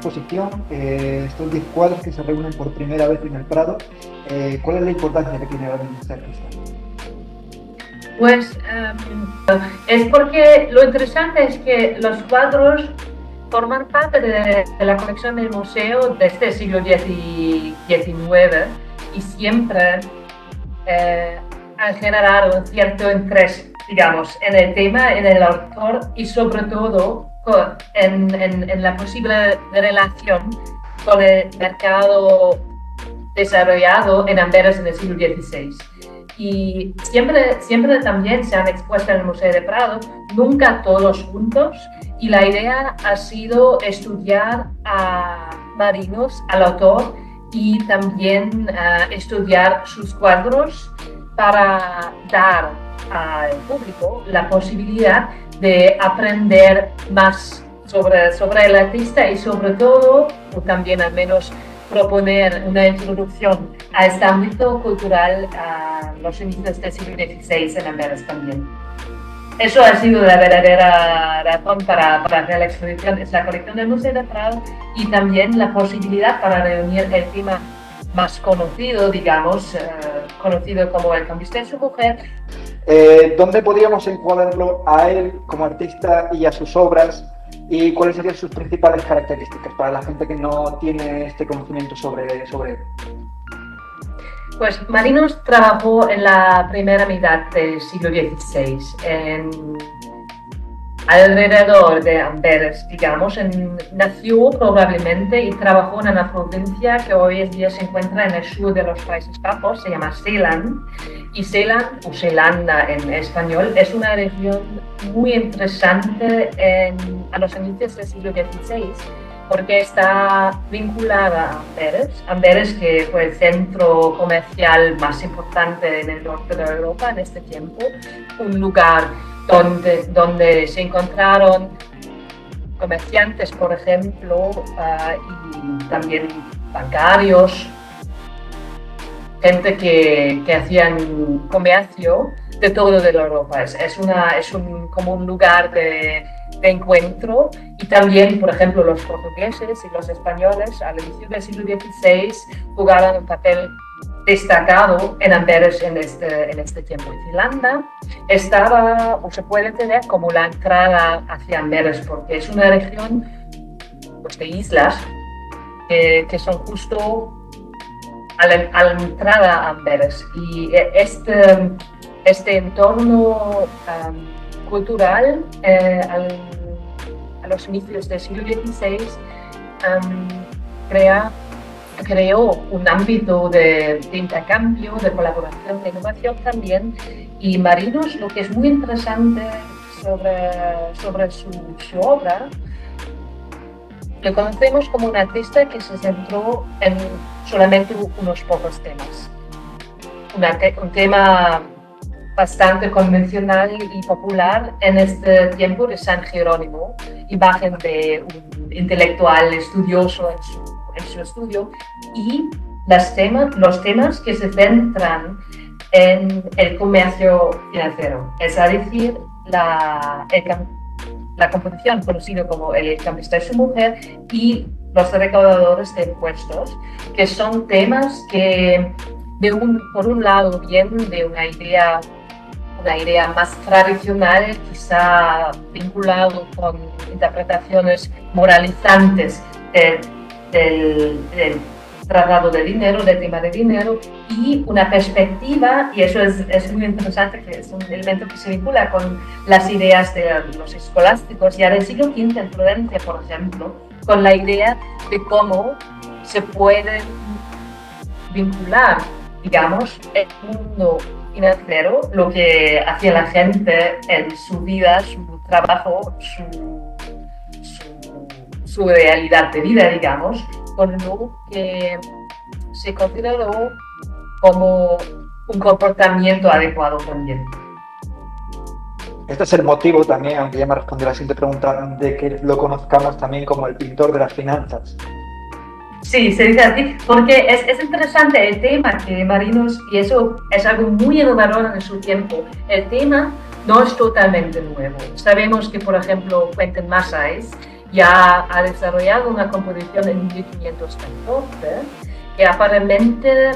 exposición, estos 10 cuadros que se reúnen por primera vez en el Prado. ¿Cuál es la importancia que tiene ahora mismo este artista? Pues es porque lo interesante es que los cuadros forman parte de la colección del museo desde el siglo XIX y siempre han generado un cierto interés, digamos, en el tema, en el autor y sobre todo en la posible relación con el mercado desarrollado en Amberes en el siglo XVI. Y siempre también se han expuesto en el Museo de Prado, nunca todos juntos, y la idea ha sido estudiar a Marinos, al autor, y también estudiar sus cuadros para dar al público la posibilidad de aprender más sobre el artista y sobre todo, o también al menos proponer una introducción a este ámbito cultural a los inicios del siglo XVI en Amberes también. Eso ha sido la verdadera razón para hacer la exposición, es la colección del Museo de Prado y también la posibilidad para reunir el tema más conocido, digamos, conocido como El cambista y su mujer. ¿Dónde podríamos encuadrarlo a él como artista y a sus obras? ¿Y cuáles serían sus principales características para la gente que no tiene este conocimiento sobre él? Pues Marinos trabajó en la primera mitad del siglo XVI, alrededor de Amberes, digamos. Nació probablemente y trabajó en una provincia que hoy en día se encuentra en el sur de los Países Bajos, se llama Zeeland. Y Zeeland, o Zelanda en español, es una región muy interesante a los inicios del siglo XVI, porque está vinculada a Amberes. Amberes, que fue el centro comercial más importante en el norte de Europa en este tiempo, un lugar donde se encontraron comerciantes, por ejemplo, y también bancarios, gente que hacían comercio de todo de Europa. Es como un lugar de encuentro, y también, por ejemplo, los portugueses y los españoles al inicio del siglo XVI jugaron un papel destacado en Amberes en este tiempo. Y Zelanda estaba, o se puede entender como la entrada hacia Amberes, porque es una región, pues, de islas que son justo a la entrada a Amberes. Y este entorno cultural a los inicios del siglo XVI creó un ámbito de intercambio, de colaboración, de innovación también. Y Marinos, lo que es muy interesante sobre su obra, lo conocemos como un artista que se centró en solamente unos pocos temas. Un tema bastante convencional y popular en este tiempo de San Jerónimo, imagen de un intelectual estudioso en su estudio, y los temas que se centran en el comercio financiero, es decir, la composición conocida como El cambista y su mujer y los recaudadores de impuestos, que son temas que por un lado vienen de una idea más tradicional, quizá vinculado con interpretaciones moralizantes del tratado de dinero, del tema de dinero, y una perspectiva, y eso es muy interesante, que es un elemento que se vincula con las ideas de los escolásticos ya del siglo V en Florencia, por ejemplo, con la idea de cómo se puede vincular, digamos, el mundo financiero, lo que hacía la gente en su vida, su trabajo, su realidad de vida, digamos, con lo que se consideró como un comportamiento adecuado también. Este es el motivo también, aunque ya me respondió la siguiente pregunta, de que lo conozcamos también como el pintor de las finanzas. Sí, se dice así, porque es interesante el tema que Marinos, y eso es algo muy innovador en su tiempo, el tema no es totalmente nuevo. Sabemos que, por ejemplo, Quentin Massais ya ha desarrollado una composición en 1514 que aparentemente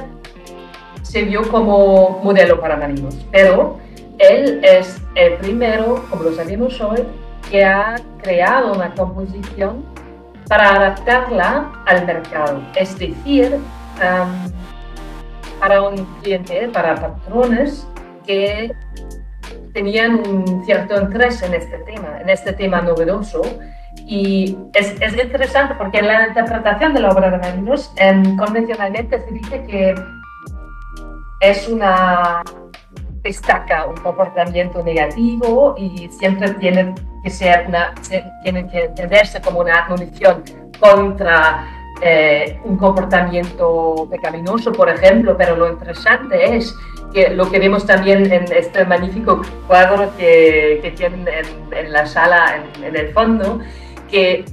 se vio como modelo para marinos, pero él es el primero, como lo sabemos hoy, que ha creado una composición para adaptarla al mercado, es decir, para un cliente, para patrones que tenían un cierto interés en este tema novedoso. Y es interesante porque en la interpretación de la obra de Marinos, convencionalmente se dice que destaca un comportamiento negativo y siempre tiene que entenderse como una admonición contra un comportamiento pecaminoso, por ejemplo, pero lo interesante es que lo que vemos también en este magnífico cuadro que tienen en la sala en el fondo, que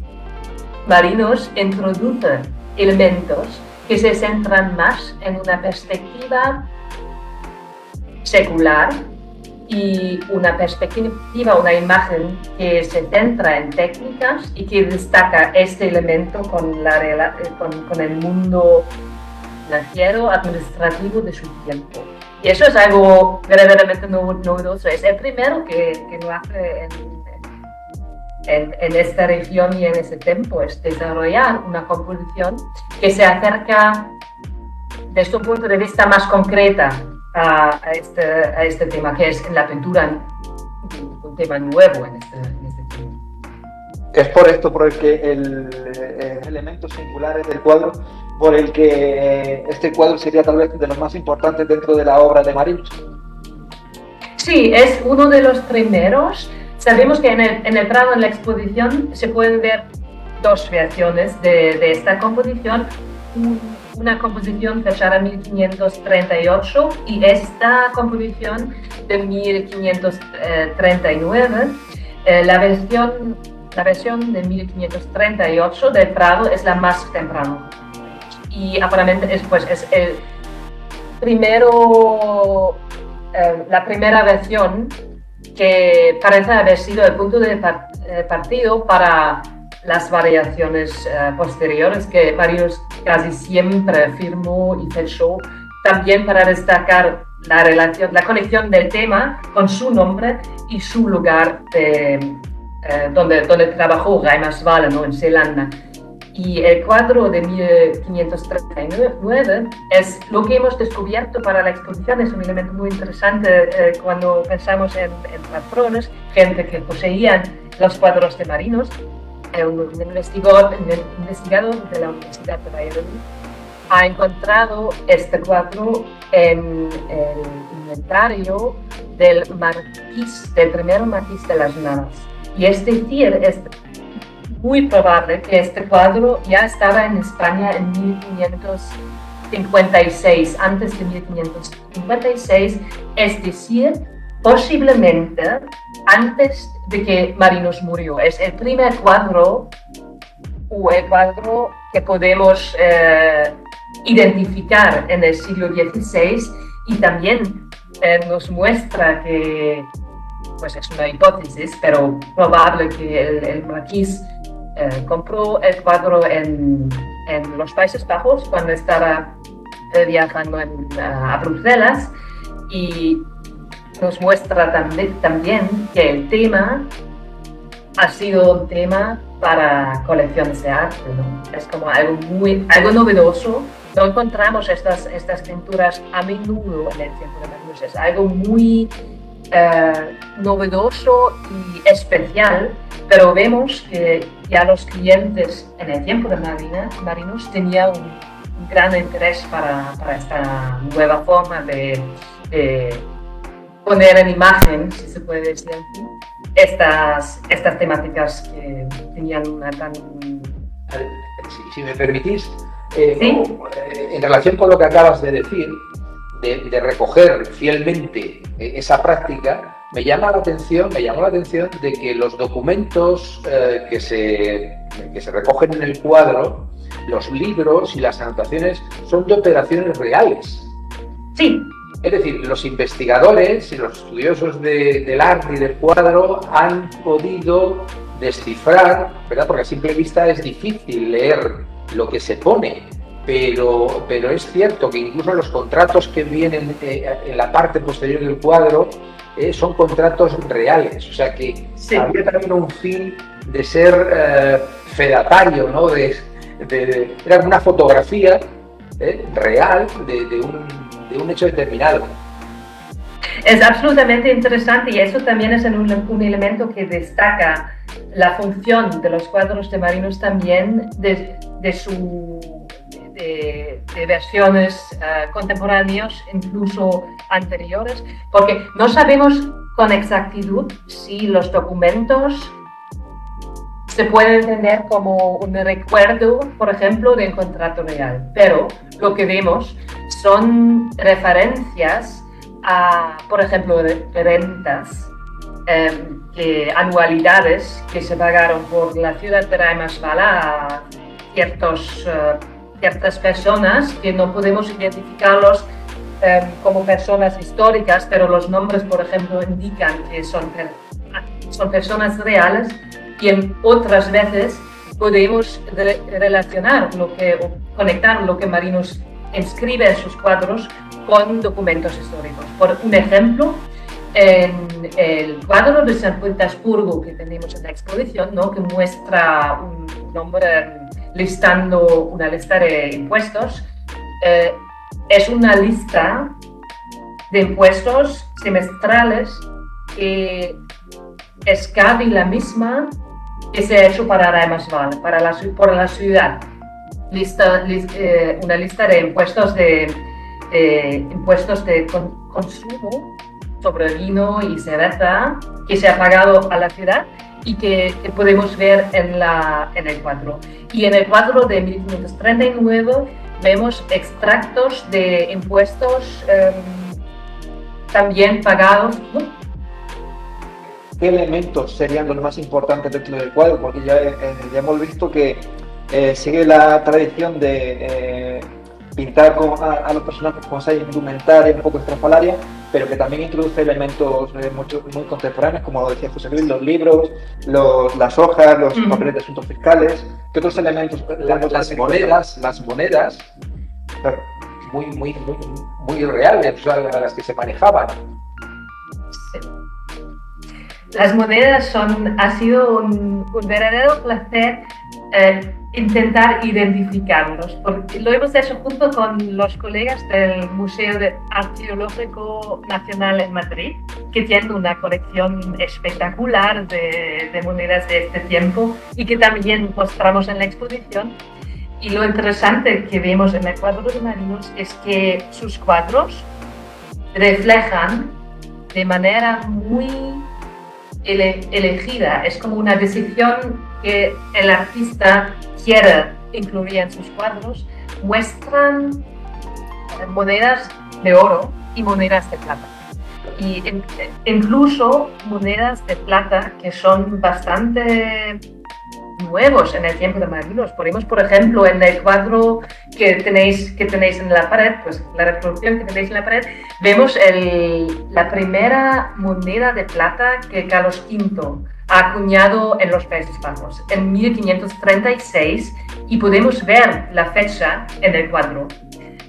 Marinos introduce elementos que se centran más en una perspectiva secular y una imagen que se centra en técnicas y que destaca este elemento con el mundo financiero, administrativo de su tiempo. Y eso es algo verdaderamente novedoso. Es el primero que lo hace en esta región y en ese tiempo, es desarrollar una composición que se acerca desde un punto de vista más concreta a este tema, que es en la pintura un tema nuevo en este tema. Es por esto por el que elementos singulares del cuadro, por el que este cuadro sería tal vez de los más importantes dentro de la obra de Marinos. Sí, es uno de los primeros. Sabemos que en el Prado, en la exposición, se pueden ver dos versiones de esta composición. Una composición fechada en 1538 y esta composición de 1539. La versión de 1538 del Prado es la más temprana y aparentemente es el la primera versión que parece haber sido el punto de partido para las variaciones posteriores que Marinos casi siempre firmó y fechó, también para destacar la conexión del tema con su nombre y su lugar donde trabajó Reimerswalde, ¿no? En Zelanda. Y el cuadro de 1539 es lo que hemos descubierto para la exposición. Es un elemento muy interesante cuando pensamos en patrones, gente que poseían los cuadros de Marinos. Un investigador de la Universidad de Valladolid ha encontrado este cuadro en el inventario del primer marqués de las Navas. Y es decir, es muy probable que este cuadro ya estaba en España en 1556, antes de 1556, es decir, posiblemente antes de que Marinos murió. Es el primer cuadro que podemos identificar en el siglo XVI y también nos muestra que, pues es una hipótesis, pero probable que el marqués compró el cuadro en los Países Bajos cuando estaba viajando a Bruselas, y nos muestra también que el tema ha sido un tema para colecciones de arte, ¿no? Es como algo novedoso. No encontramos estas pinturas a menudo en el tiempo de Marinos. Es algo muy novedoso y especial, pero vemos que ya los clientes en el tiempo de Marinos tenían un gran interés para esta nueva forma de poner en imagen, si se puede decir así, estas temáticas que tenían una tan... Si me permitís, ¿sí? En relación con lo que acabas de decir, de recoger fielmente esa práctica, me llamó la atención de que los documentos que se recogen en el cuadro, los libros y las anotaciones, son de operaciones reales. Sí. Es decir, los investigadores y los estudiosos del arte y del cuadro han podido descifrar, ¿verdad? Porque a simple vista es difícil leer lo que se pone, pero es cierto que incluso los contratos que vienen en la parte posterior del cuadro son contratos reales, o sea que Sí. había también un fin de ser fedatario, ¿no? Era como una fotografía real de un hecho determinado. Es absolutamente interesante y eso también es un elemento que destaca la función de los cuadros de Marinos también de versiones contemporáneas, incluso anteriores, porque no sabemos con exactitud si los documentos se pueden entender como un recuerdo, por ejemplo, de un contrato real, pero lo que vemos son referencias a, por ejemplo, rentas, anualidades que se pagaron por la ciudad de Reimerswalde a ciertas personas que no podemos identificarlos como personas históricas, pero los nombres, por ejemplo, indican que son personas reales y en otras veces podemos relacionar o conectar lo que Marinos escribe en sus cuadros con documentos históricos. Por un ejemplo, en el cuadro de San Petersburgo que tenemos en la exposición, ¿no? Que muestra un hombre listando una lista de impuestos, es una lista de impuestos semestrales que es casi la misma que se ha hecho para Reimerswalde, por la ciudad. Una lista de impuestos de consumo sobre vino y cerveza que se ha pagado a la ciudad y que podemos ver en el cuadro. Y en el cuadro de 1939 vemos extractos de impuestos también pagados. ¿Qué elementos serían los más importantes dentro del cuadro? Porque ya hemos visto que sigue la tradición de pintar a los personajes con esa indumentaria un poco estrafalaria, pero que también introduce elementos muy contemporáneos, como decía José Luis, los libros, las hojas, los papeles de asuntos fiscales. ¿Qué otros elementos? Las monedas Claro. muy reales, o sea, las que se manejaban. Las monedas ha sido un verdadero placer intentar identificarlos, porque lo hemos hecho junto con los colegas del Museo Arqueológico Nacional en Madrid, que tienen una colección espectacular de monedas de este tiempo y que también mostramos en la exposición. Y lo interesante que vemos en el cuadro de Marinos es que sus cuadros reflejan de manera muy elegida, es como una decisión que el artista quiere incluir en sus cuadros, muestran monedas de oro y monedas de plata. Y incluso monedas de plata que son bastante nuevos en el tiempo de Marinos. Ponemos, por ejemplo, en el cuadro que tenéis en la pared, pues la reproducción que tenéis en la pared, vemos la primera moneda de plata que Carlos V ha acuñado en los Países Bajos, en 1536, y podemos ver la fecha en el cuadro.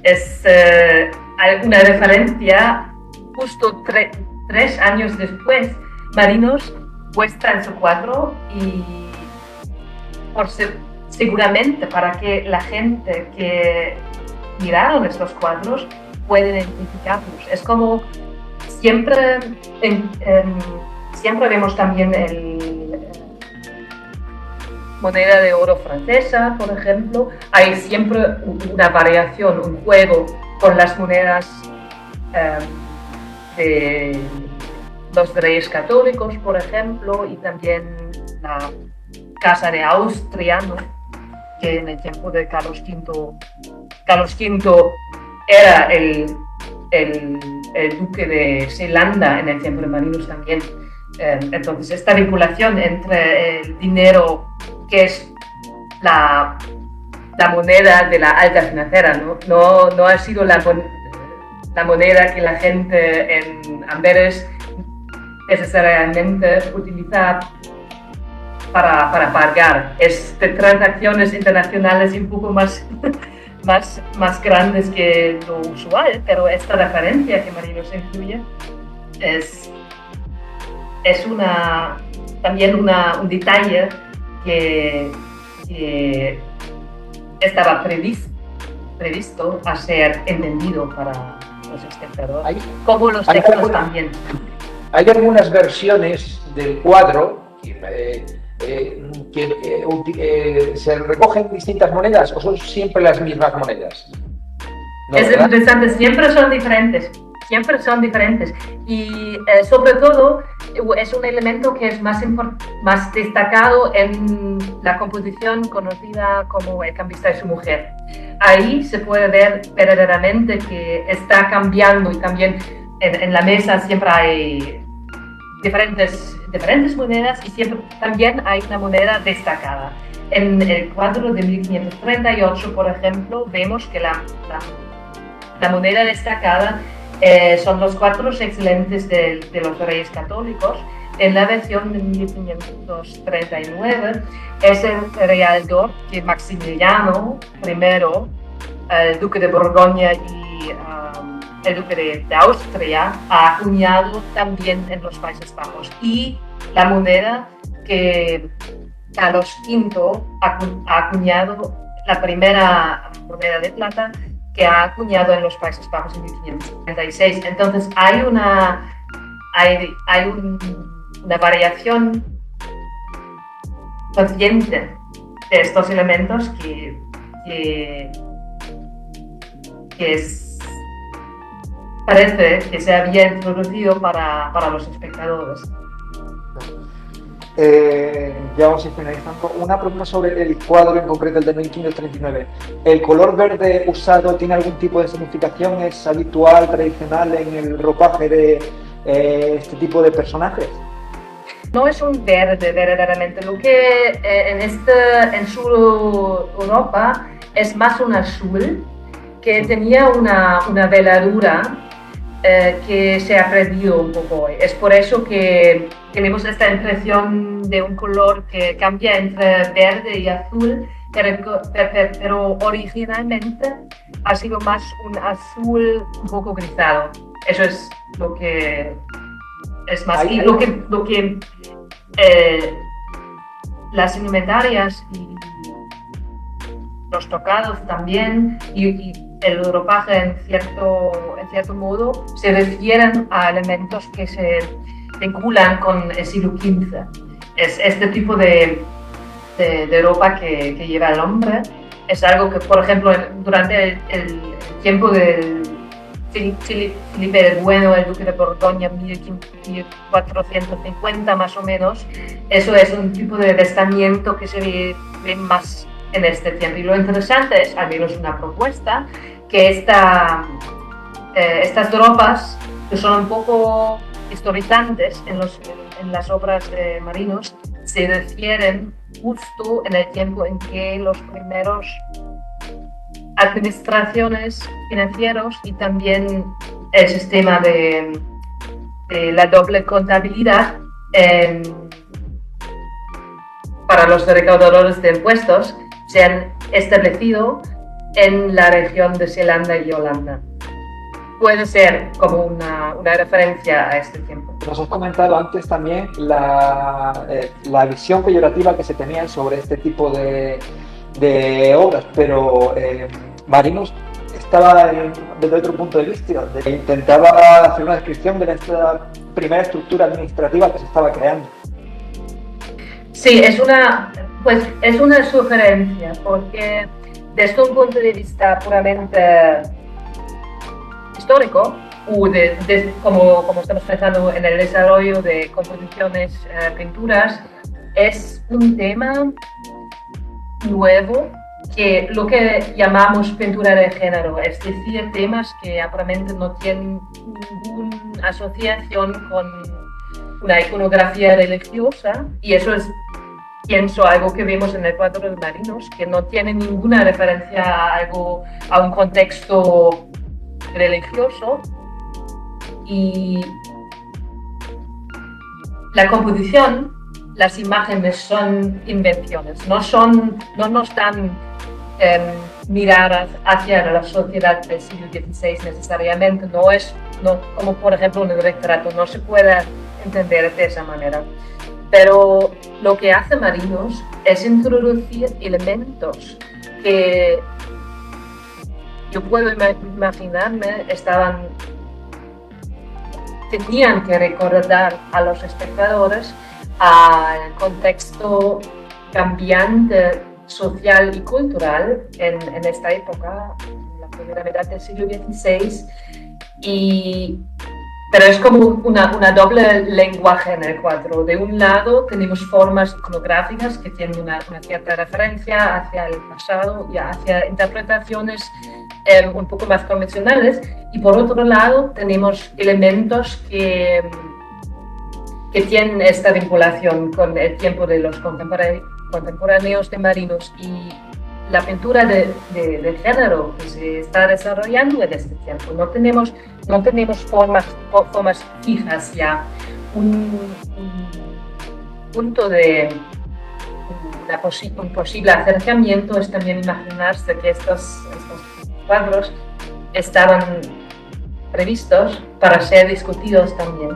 Es una referencia justo 3 años después. Marinos muestra en su cuadro y seguramente para que la gente que miraron estos cuadros pueda identificarlos. Es como siempre vemos también moneda de oro francesa, por ejemplo. Hay siempre una variación, un juego con las monedas de los reyes católicos, por ejemplo, y también la Casa de Austria, ¿no? Que en el tiempo de Carlos V era el duque de Seilanda, en el tiempo de Marinos también. Entonces, esta vinculación entre el dinero, que es la moneda de la alta financiera, no ha sido la moneda que la gente en Amberes necesariamente utiliza para pagar. Es de transacciones internacionales un poco más, más grandes que lo usual, pero esta referencia que Marinos incluye es también un detalle que estaba previsto a ser entendido para los espectadores, como los textos también. Hay algunas versiones del cuadro que se recogen distintas monedas o son siempre las mismas monedas. ¿No, es verdad? Interesante, siempre son diferentes y sobre todo es un elemento que es más destacado en la composición conocida como El cambista y su mujer. Ahí se puede ver verdaderamente que está cambiando y también en la mesa siempre hay diferentes monedas y siempre también hay una moneda destacada. En el cuadro de 1538, por ejemplo, vemos que la moneda destacada son los 4 excelentes de los reyes católicos. En la versión de 1539 es el realtor que Maximiliano I, el duque de Borgoña y el duque de Austria ha acuñado también en los Países Bajos, y la moneda que Carlos V ha acuñado, la primera moneda de plata que ha acuñado en los Países Bajos en 1536. Entonces hay una variación consciente de estos elementos que parece que se había introducido para los espectadores. Ya vamos a ir finalizando. Una pregunta sobre el cuadro en concreto, el de 1539. ¿El color verde usado tiene algún tipo de significación? ¿Es habitual, tradicional en el ropaje de este tipo de personajes? No es un verde verdaderamente. Lo que en su Europa es más un azul que tenía una veladura que se ha perdido un poco hoy. Es por eso que tenemos esta impresión de un color que cambia entre verde y azul, pero originalmente ha sido más un azul un poco grisado. Eso es lo que es más. Y lo que las indumentarias y los tocados también y el ropaje en cierto modo se refieren a elementos que se vinculan con el siglo XV. Es este tipo de ropa que lleva el hombre. Es algo que, por ejemplo, durante el tiempo del Felipe el Bueno, el duque de Borgoña, 1450 más o menos, eso es un tipo de vestimiento que se ve más en este tiempo. Y lo interesante es, al menos una propuesta, que estas ropas, que son un poco historizantes en las obras de Marinos, se refieren justo en el tiempo en que los primeros administraciones financieros y también el sistema de la doble contabilidad para los recaudadores de impuestos se han establecido en la región de Zelanda y Holanda. Puede ser como una referencia a este tiempo. Nos has comentado antes también la visión peyorativa que se tenía sobre este tipo de obras, pero Marinos estaba desde otro punto de vista, intentaba hacer una descripción de esta primera estructura administrativa que se estaba creando. Sí, es una sugerencia, porque desde un punto de vista puramente histórico, como estamos pensando en el desarrollo de composiciones, pinturas, es un tema nuevo, que lo que llamamos pintura de género, es decir, temas que aparentemente no tienen ninguna asociación con una iconografía religiosa, y eso es, pienso, algo que vemos en el cuadro de Marinos, que no tiene ninguna referencia a un contexto religioso, y la composición las imágenes son invenciones, no nos dan mirar hacia la sociedad del siglo XVI necesariamente, no, como por ejemplo en el retrato, no se puede entender de esa manera. Pero lo que hace Marinos es introducir elementos que yo puedo imaginarme tenían que recordar a los espectadores al contexto cambiante social y cultural en esta época, en la primera mitad del siglo XVI, pero es como una doble lenguaje en el cuadro. De un lado tenemos formas iconográficas que tienen una cierta referencia hacia el pasado y hacia interpretaciones un poco más convencionales, y por otro lado tenemos elementos que tienen esta vinculación con el tiempo de los contemporáneos de Marinos y la pintura de género que se está desarrollando en este tiempo. No tenemos formas fijas ya. Un punto de un posible acercamiento es también imaginarse que estos cuadros estaban previstos para ser discutidos también.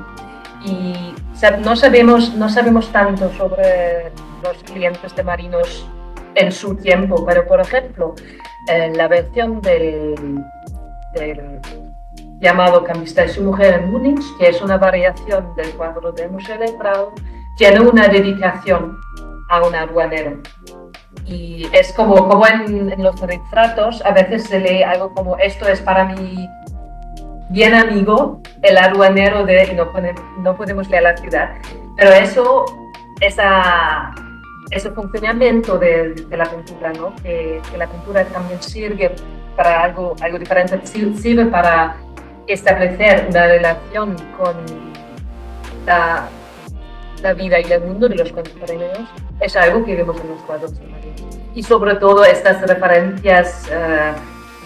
Y no sabemos tanto sobre los clientes de Marinos en su tiempo, pero por ejemplo, la versión del llamado Cambista y su mujer en Múnich, que es una variación del cuadro del Museo del Prado, tiene una dedicación a un aduanero. Y es como en los retratos, a veces se lee algo como: esto es para mi bien amigo, el aduanero y no podemos leer la ciudad. Pero ese funcionamiento de la pintura, ¿no? que la pintura también sirve para algo diferente, sirve para establecer una relación con la vida y el mundo de los contemporáneos, es algo que vemos en los cuadros de Marinos. Y sobre todo estas referencias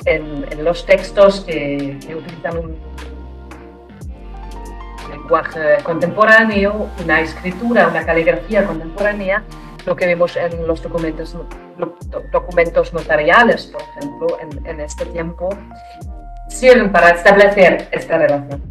en los textos que utilizan un lenguaje contemporáneo, una escritura, una caligrafía contemporánea, lo que vemos en los documentos notariales, por ejemplo, en este tiempo, sirven para establecer esta relación.